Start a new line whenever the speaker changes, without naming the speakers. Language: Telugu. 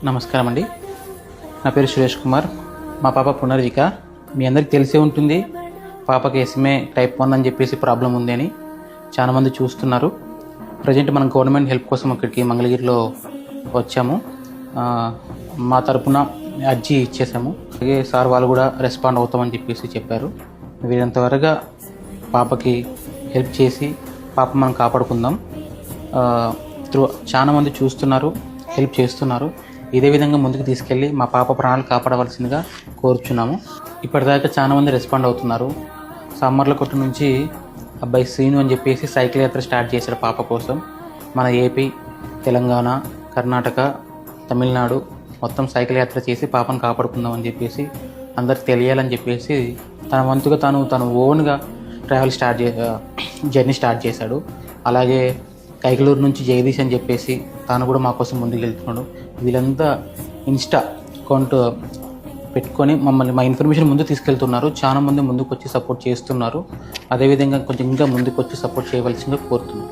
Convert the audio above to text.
నమస్కారం అండి. నా పేరు సురేష్ కుమార్. మా పాప పునర్విక. మీ అందరికీ తెలిసే ఉంటుంది, పాపకి SMA type 1 అని చెప్పేసి ప్రాబ్లం ఉంది అని చాలామంది చూస్తున్నారు. ప్రజెంట్ మనం గవర్నమెంట్ హెల్ప్ కోసం ఇక్కడికి మంగళగిరిలో వచ్చాము. మా తరపున అర్జీ ఇచ్చేసాము. అలాగే సార్ వాళ్ళు కూడా రెస్పాండ్ అవుతామని చెప్పేసి చెప్పారు. వీరంత త్వరగా పాపకి హెల్ప్ చేసి పాప మనం కాపాడుకుందాం. చాలామంది చూస్తున్నారు, హెల్ప్ చేస్తున్నారు. ఇదే విధంగా ముందుకు తీసుకెళ్ళి మా పాప ప్రాణాలు కాపాడవలసిందిగా కోరుచున్నాము. ఇప్పటిదాకా చాలామంది రెస్పాండ్ అవుతున్నారు. సామర్లకోట నుంచి అబ్బాయి శ్రీను అని చెప్పేసి సైకిల్ యాత్ర స్టార్ట్ చేశాడు పాప కోసం. మన ఏపీ, తెలంగాణ, కర్ణాటక, తమిళనాడు మొత్తం సైకిల్ యాత్ర చేసి పాపను కాపాడుకుందాం అని చెప్పేసి అందరికి తెలియాలని చెప్పేసి తన వంతుగా తను ఓన్గా జర్నీ స్టార్ట్ చేశాడు. అలాగే కైకలూరు నుంచి జగదీష్ అని చెప్పేసి తాను కూడా మా కోసం ముందుకు వెళ్తున్నాడు. వీళ్ళంతా ఇన్స్టా అకౌంట్ పెట్టుకొని మమ్మల్ని మా ఇన్ఫర్మేషన్ ముందుకు తీసుకెళ్తున్నారు. చాలా మంది ముందుకు వచ్చి సపోర్ట్ చేస్తున్నారు. అదేవిధంగా కొంచెం ఇంకా ముందుకు వచ్చి సపోర్ట్ చేయవలసిందిగా కోరుతున్నాను.